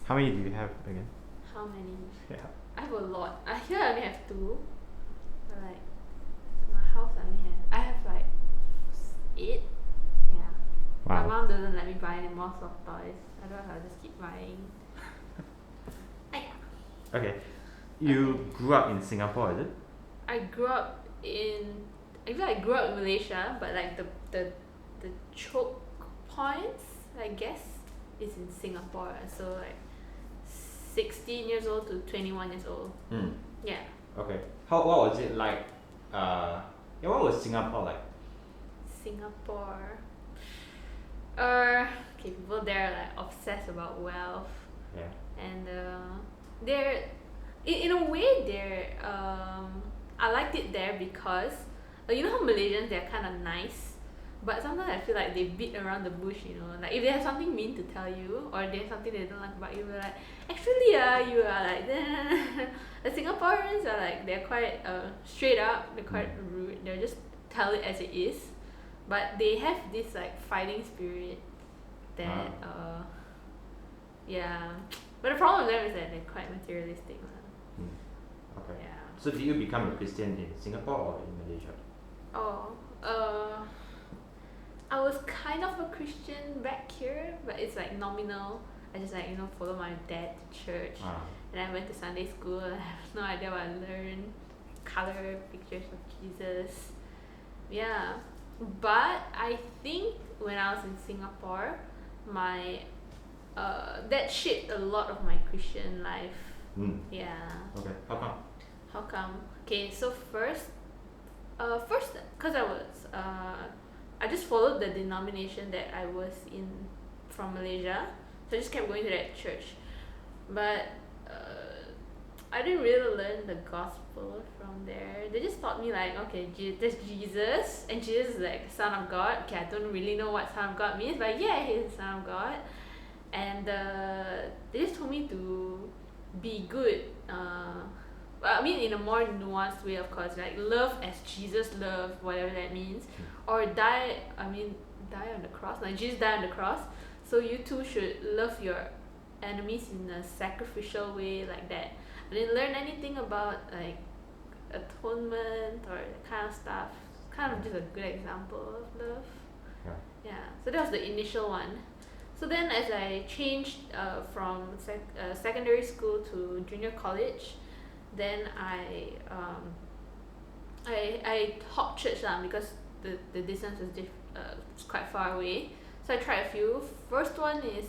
How many do you have again? How many? Yeah. I have a lot. Here I only have 2. But like my house I have like 8. Yeah. Wow. My mom doesn't let me buy any more soft toys. Otherwise I'll just keep buying. Okay. You grew up in Singapore, is it? I grew up in Malaysia, but like the choke points, I guess, is in Singapore. So like 16 years old to 21 years old. Yeah. Okay. What was it like? What was Singapore like? Singapore. Okay, people there are like obsessed about wealth. Yeah. And they're in a way I liked it there because you know how Malaysians, they're kind of nice, but sometimes I feel like they beat around the bush, like if they have something mean to tell you or they have something they don't like about you, they're like, actually you are like the Singaporeans are like, they're quite straight up, they're quite rude, they'll just tell it as it is, but they have this like fighting spirit that yeah. But the problem with them is that they're quite materialistic. Okay. Yeah. So did you become a Christian in Singapore or in Malaysia? Oh, I was kind of a Christian back here, but it's like nominal. I just like follow my dad to church, and I went to Sunday school. I have no idea what I learned. Color pictures of Jesus. Yeah, but I think when I was in Singapore, my that shaped a lot of my Christian life. Yeah. Okay. How come? How come? Okay, so first, because I just followed the denomination that I was in from Malaysia, so I just kept going to that church, but I didn't really learn the gospel from there. They just taught me like, okay, there's Jesus, and Jesus is like Son of God. Okay, I don't really know what Son of God means, but yeah, he's the Son of God, and they just told me to be good. I mean, in a more nuanced way, of course, like love as Jesus loved, whatever that means, or die on the cross. Like Jesus died on the cross, so you too should love your enemies in a sacrificial way, like that. I didn't learn anything about like atonement or that kind of stuff. Kind of just a good example of love. Yeah. So that was the initial one. So then, as I changed from secondary school to junior college, then I hopped church because the distance was quite far away. So I tried a few. First one is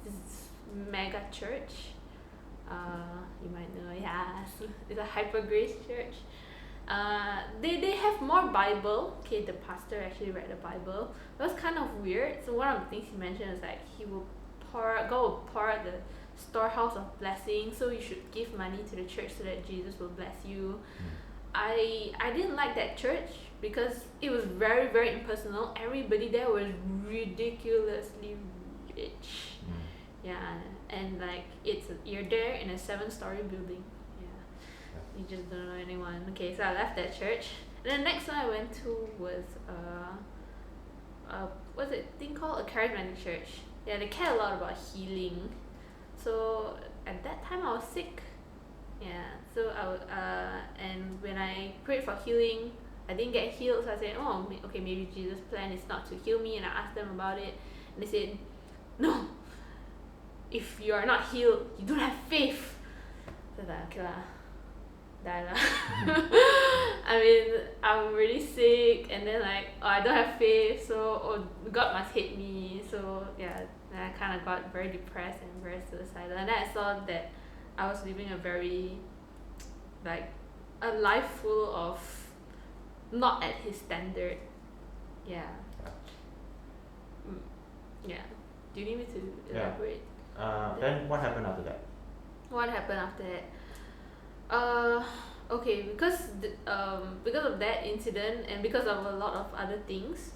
this mega church. You might know, yeah, it's a hyper grace church. They have more Bible. Okay, the pastor actually read the Bible. It was kind of weird. So one of the things he mentioned is like he will pour out the storehouse of blessing. So you should give money to the church so that Jesus will bless you. I didn't like that church because it was very, very impersonal. Everybody there was ridiculously rich. Yeah, and like you're there in a 7-story building. You just don't know anyone. Okay, so I left that church. And then the next one I went to was what's it thing called? A charismatic church. Yeah, they care a lot about healing. So at that time I was sick. Yeah. So and when I prayed for healing, I didn't get healed. So I said, oh, okay, maybe Jesus' plan is not to heal me. And I asked them about it, and they said, no. If you are not healed, you don't have faith. So I was like, okay lah. Die lah. I mean, I'm really sick, and then like, I don't have faith, so God must hate me. So yeah, then I kind of got very depressed and very suicidal. And then I saw that I was living a very a life full of not at His standard. Yeah. Yeah. Do you need me to elaborate? Then what happened after that? What happened after that? Okay, because of that incident and because of a lot of other things,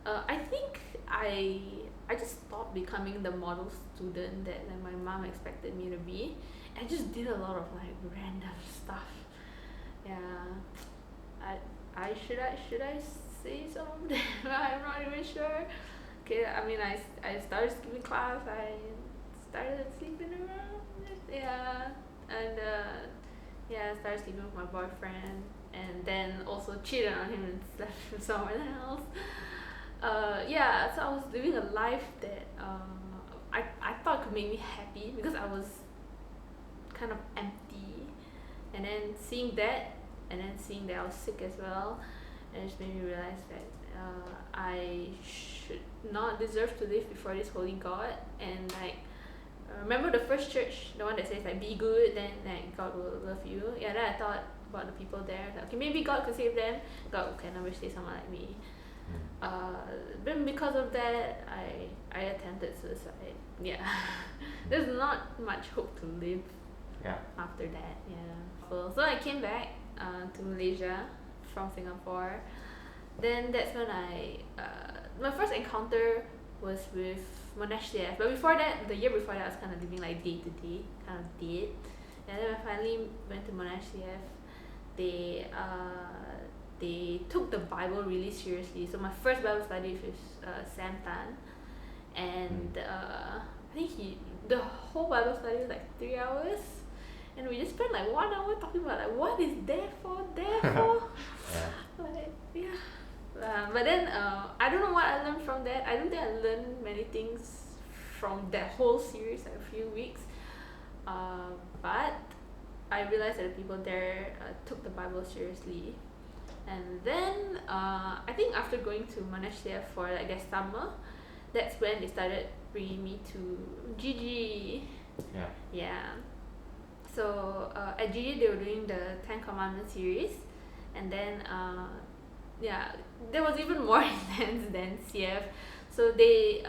I think I just stopped becoming the model student that my mom expected me to be. I just did a lot of like random stuff. Yeah, I should I say some of them? I'm not even sure. Okay, I mean I started skipping class. I started sleeping around. Yeah, and I started sleeping with my boyfriend, and then also cheated on him and slept with someone else. So I was living a life that I thought could make me happy because I was kind of empty, and then seeing that, and then seeing that I was sick as well, and it just made me realize that I should not deserve to live before this holy God. And like, remember the first church, the one that says like be good, then like God will love you. Yeah, then I thought about the people there. Like, okay, maybe God could save them. God can never save someone like me. Then because of that, I attempted suicide. Yeah, there's not much hope to live. Yeah. After that, yeah. So I came back to Malaysia from Singapore. Then that's when my first encounter was with Monash CF. But before that, the year before that, I was kind of living like day to day, kind of dead. And then when I finally went to Monash CF, they took the Bible really seriously. So my first Bible study was Sam Tan, and I think the whole Bible study was like 3 hours, and we just spent like 1 hour talking about like what is there for. Like, yeah. But then I don't know what I learned from that. I don't think I learned many things from that whole series, like a few weeks. But I realized that the people there took the Bible seriously. And then I think after going to Monash for like their summer, that's when they started bringing me to GG. Yeah. So at GG they were doing the 10 Commandments series, and then that was even more intense than CF. So they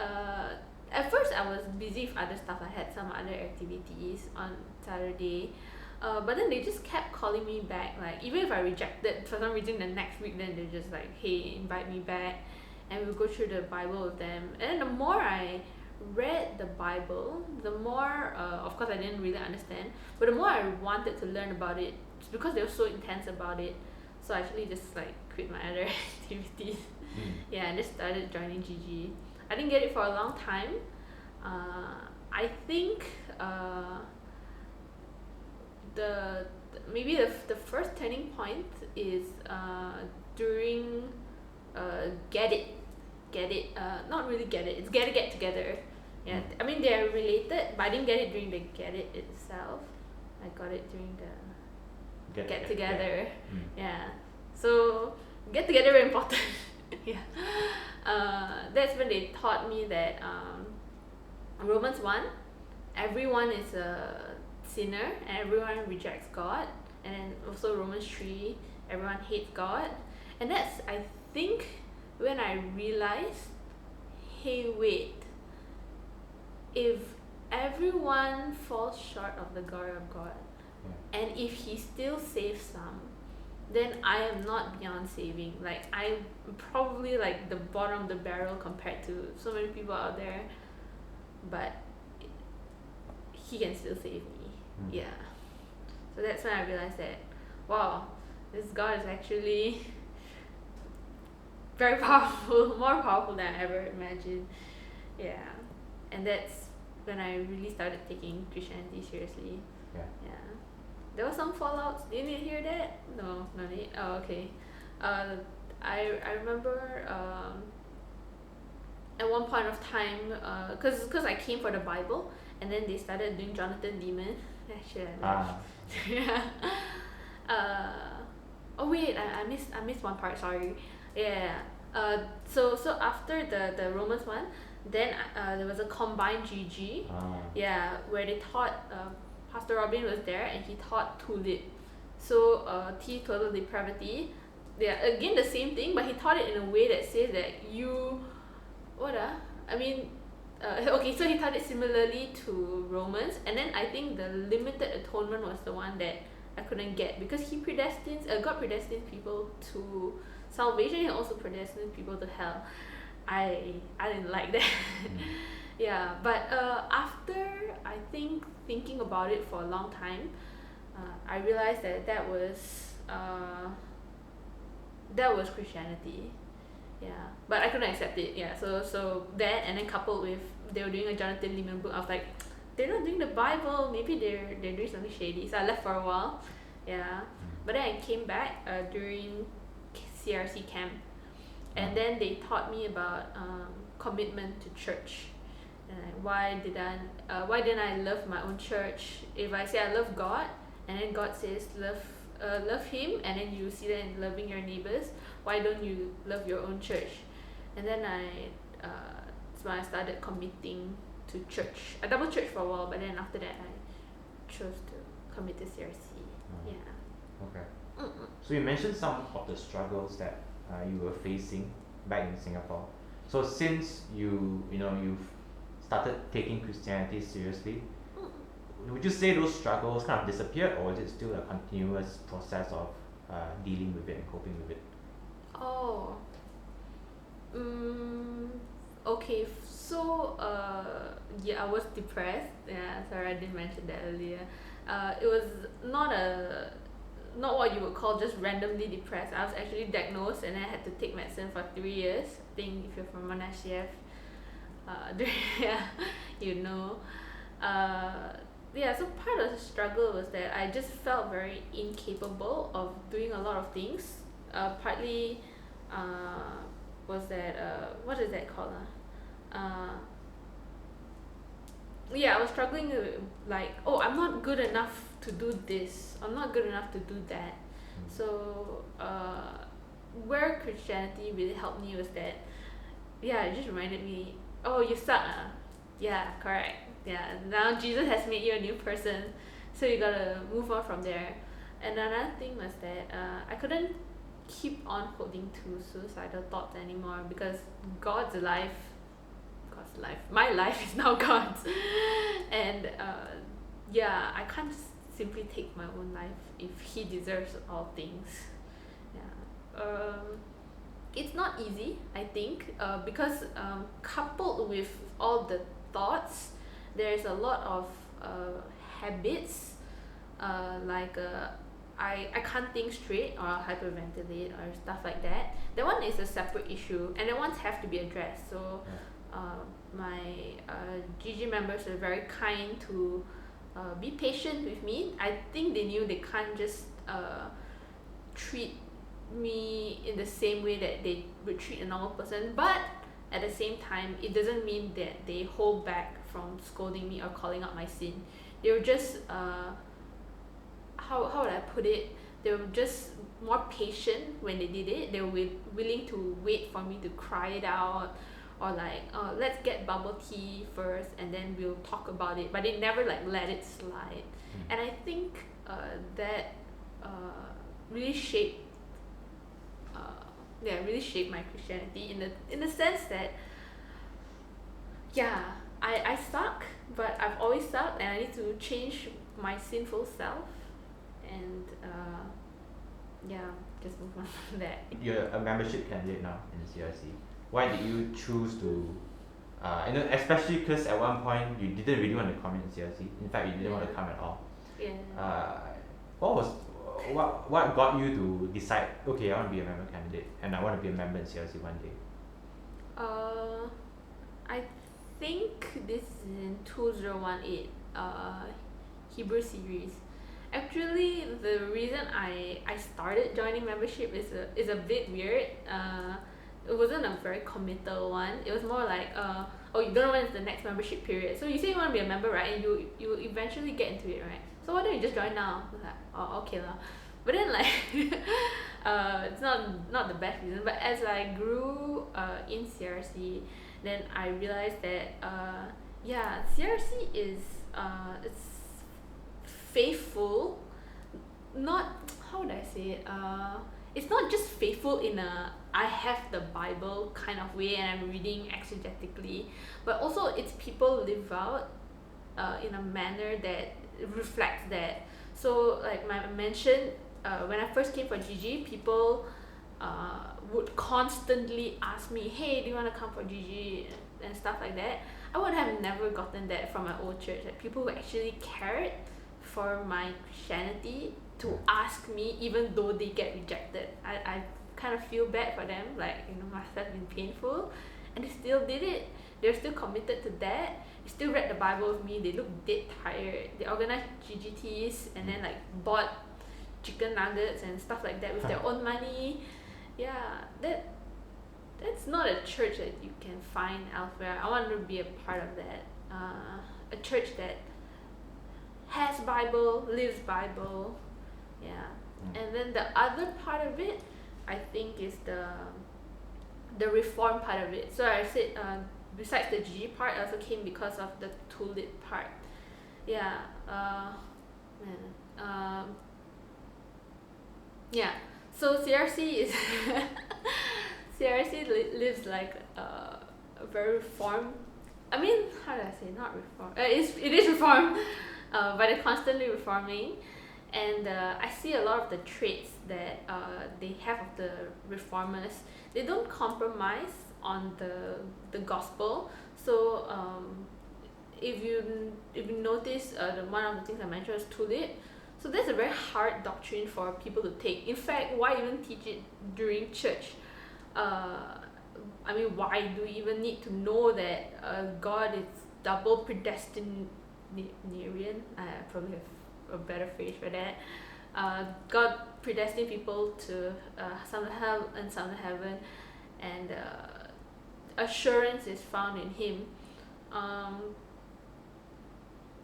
at first I was busy with other stuff. I had some other activities on Saturday. But then they just kept calling me back. Like, even if I rejected for some reason, the next week, then they're just like, hey, invite me back, and we'll go through the Bible with them. And then the more I read the Bible, the more of course I didn't really understand, but the more I wanted to learn about it, because they were so intense about it. So I actually just like quit my other activities. And just started joining GG. I didn't get it for a long time. I think maybe the first turning point is during Geddit, not really Geddit, it's Get Together. Yeah, I mean they're related, but I didn't get it during the Geddit itself. I got it during the Get Together. Yeah, so Get Together very important. Yeah, that's when they taught me that Romans 1, everyone is a sinner and everyone rejects God, and then also Romans 3, everyone hates God. And that's, I think, when I realized, hey wait, if everyone falls short of the glory of God, and if he still saves some, then I am not beyond saving. Like, I'm probably like the bottom of the barrel compared to so many people out there, but he can still save me. Yeah. So that's when I realized that, wow, this God is actually very powerful, more powerful than I ever imagined. Yeah. And that's when I really started taking Christianity seriously. Yeah. There were some fallouts. Do you need to hear that? No need. Oh, okay. I remember at one point of time, cause I came for the Bible, and then they started doing Jonathan Demon. Actually, I oh wait, I missed one part. Sorry. Yeah. So after the Romans one, then there was a combined GG. Yeah, where they taught. Pastor Robin was there, and he taught Tulip. So T, total depravity. Yeah, again the same thing, but he taught it in a way that says that you, okay, so he taught it similarly to Romans, and then I think the limited atonement was the one that I couldn't get, because he God predestines people to salvation, and also predestines people to hell. I didn't like that. Yeah, but after I think thinking about it for a long time, I realized that was Christianity. Yeah, but I couldn't accept it. Yeah, so that, and then coupled with they were doing a Jonathan Leeman book, I was like, they're not doing the Bible. Maybe they're doing something shady. So I left for a while. Yeah. But then I came back during CRC camp, and then they taught me about commitment to church. And why didn't I love my own church? If I say I love God, and then God says love Him, and then you see that in loving your neighbors, why don't you love your own church? And then that's when I started committing to church. I double church for a while, but then after that I chose to commit to CRC. Yeah. Okay. So you mentioned some of the struggles that you were facing back in Singapore. So since you've started taking Christianity seriously, would you say those struggles kind of disappeared, or is it still a continuous process of dealing with it and coping with it? Oh. Okay. So yeah, I was depressed. Yeah, sorry, I didn't mention that earlier. It was not what you would call just randomly depressed. I was actually diagnosed, and I had to take medicine for 3 years. I think if you're from Monash, yeah, you know. Yeah, so part of the struggle was that I just felt very incapable of doing a lot of things. Partly was that what is that called? Yeah, I was struggling with like, oh, I'm not good enough to do this. I'm not good enough to do that. So where Christianity really helped me was that, yeah, it just reminded me, oh, you suck. Yeah, correct. Yeah, now Jesus has made you a new person, so you gotta move on from there. And another thing was that I couldn't keep on holding to suicidal thoughts anymore, because God's life, my life is now God's. And yeah, I can't simply take my own life if He deserves all things. Yeah. It's not easy, I think, because coupled with all the thoughts, there's a lot of habits, like I can't think straight, or hyperventilate, or stuff like that. That one is a separate issue, and that ones have to be addressed. So my GG members were very kind to be patient with me. I think they knew they can't just treat me in the same way that they would treat a normal person, but at the same time, it doesn't mean that they hold back from scolding me or calling out my sin. They were just how would I put it? They were just more patient when they did it. They were willing to wait for me to cry it out, or like, let's get bubble tea first and then we'll talk about it. But they never like let it slide. And I think that really shaped my Christianity in the sense that, yeah, I suck, but I've always sucked, and I need to change my sinful self. And yeah, just move on from that. You're a membership candidate now in the CRC. Why did you choose to, especially because at one point you didn't really want to come in CRC. In fact, you didn't want to come at all. Yeah. What got you to decide, okay, I want to be a member candidate and I want to be a member in CRC one day? I think this is in 2018, Hebrew series. Actually, the reason I started joining membership is a bit weird. It wasn't a very committal one. It was more like, oh, you don't know when is the next membership period. So you say you want to be a member, right? And you eventually get into it, right? So why don't you just join now? I was like, oh, okay lah. But then like, it's not the best reason. But as I grew in CRC, then I realized that yeah, CRC is it's faithful. Not, how would I say it? It's not just faithful in a I have the Bible kind of way and I'm reading exegetically, but also its people live out in a manner that reflects that. So like I mentioned, when I first came for GG, people would constantly ask me, hey, do you want to come for GG and stuff like that. I would have never gotten that from my old church. Like, people who actually cared for my Christianity to ask me even though they get rejected. I kind of feel bad for them, like, must have been painful, and they still did it. they're still committed to that. They still read the Bible with me. They look dead tired. They organized GGTs and then like bought chicken nuggets and stuff like that with their own money. Yeah, that's not a church that you can find elsewhere. I want to be a part of that. A church that has Bible, lives Bible. Yeah. And then the other part of it, I think, is the reform part of it. So I said, besides the G part, I also came because of the Tulip part. Yeah. Yeah. So CRC is CRC lives like a very reformed. I mean, how do I say? Not reform. It is reform, but they're constantly reforming, and I see a lot of the traits that they have of the reformers. They don't compromise on the gospel. So if you notice, one of the things I mentioned is tulip. So that's a very hard doctrine for people to take. In fact, why even teach it during church? I mean, why do we even need to know that God is double predestinarian? I probably have a better phrase for that. God predestined people to some to hell and some to heaven, and assurance is found in Him.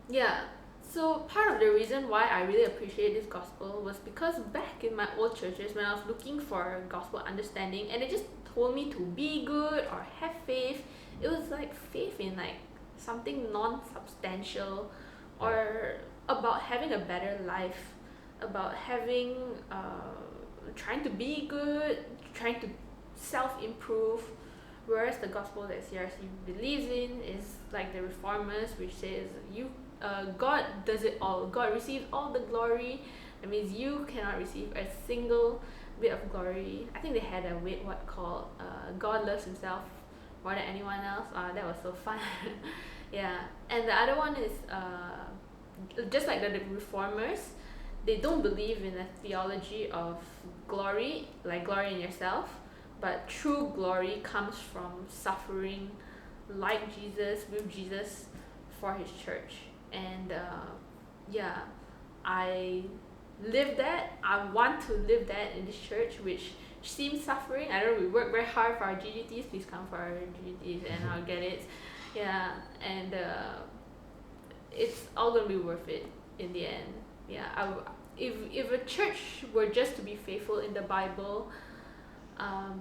Yeah. So part of the reason why I really appreciate this gospel was because back in my old churches, when I was looking for gospel understanding, and they just told me to be good or have faith, it was like faith in like something non-substantial, or about having a better life, about having trying to be good, trying to self-improve. Whereas the gospel that CRC believes in is like the reformers, which says God does it all. God receives all the glory. That means you cannot receive a single bit of glory. I think they had a weird what called God loves Himself more than anyone else. That was so fun. Yeah. And the other one is just like the reformers, they don't believe in a theology of glory, like glory in yourself, but true glory comes from suffering like Jesus, with Jesus, for His church. And yeah, I live that. I want to live that in this church, which seems suffering. I don't know, we work very hard for our GGTs. Please come for our GGTs and our Geddits. Yeah, and it's all gonna be worth it in the end. Yeah, if a church were just to be faithful in the Bible, I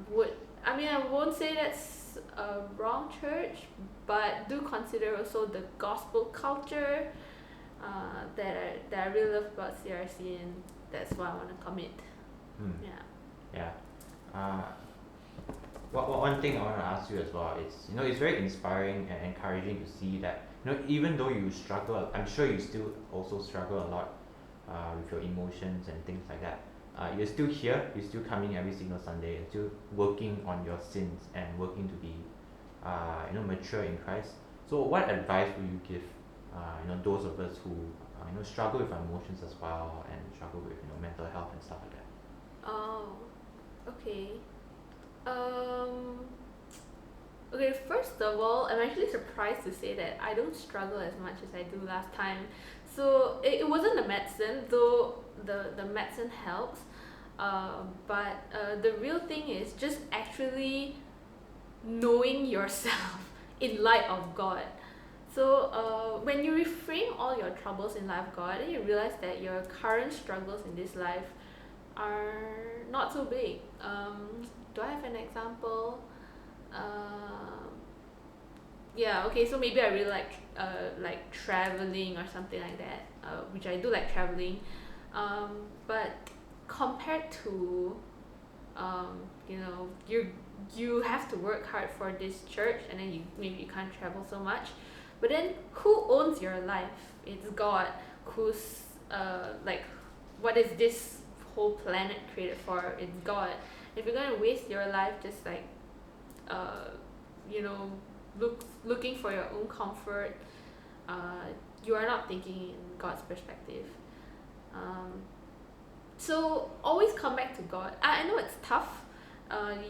won't say that's a wrong church, but do consider also the gospel culture that I really love about CRC, and that's why I want to commit. Yeah. One thing I want to ask you as well is, it's very inspiring and encouraging to see that, even though you struggle, I'm sure you still also struggle a lot with your emotions and things like that. You're still here, you're still coming every single Sunday, and still working on your sins and working to be mature in Christ. So what advice will you give those of us who struggle with our emotions as well, and struggle with mental health and stuff like that? Oh, okay. Okay, first of all, I'm actually surprised to say that I don't struggle as much as I do last time. So it wasn't the medicine, though the medicine helps. But the real thing is just actually knowing yourself in light of God. So when you reframe all your troubles in light of God, then you realize that your current struggles in this life are not so big. Do I have an example? Yeah, okay, so maybe I really like traveling or something like that, which I do like traveling, but compared to you have to work hard for this church, and then maybe you can't travel so much, but then who owns your life? It's God. Who's what is this whole planet created for? It's God. If you're gonna waste your life just like looking for your own comfort, you are not thinking in God's perspective. So always come back to God. I know it's tough.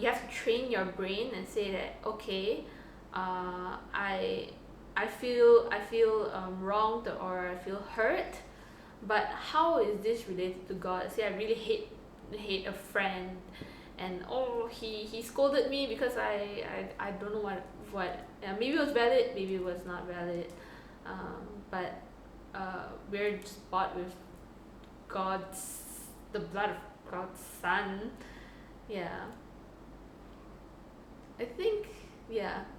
You have to train your brain and say that, okay, I feel wronged, or I feel hurt, but how is this related to God? Say I really hate a friend, and he scolded me because I don't know what maybe it was valid, maybe it was not valid, but we're just bought with the blood of God's Son. Yeah, I think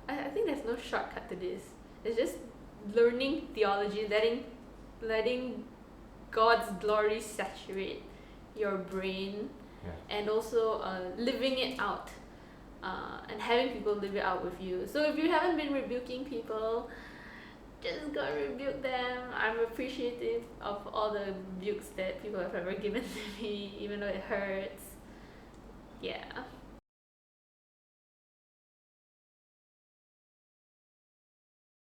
I think there's no shortcut to this. It's just learning theology, letting God's glory saturate your brain, Yeah. and also living it out, and having people live it out with you. So if you haven't been rebuking people, just go and rebuke them. I'm appreciative of all the rebukes that people have ever given to me, even though it hurts. Yeah.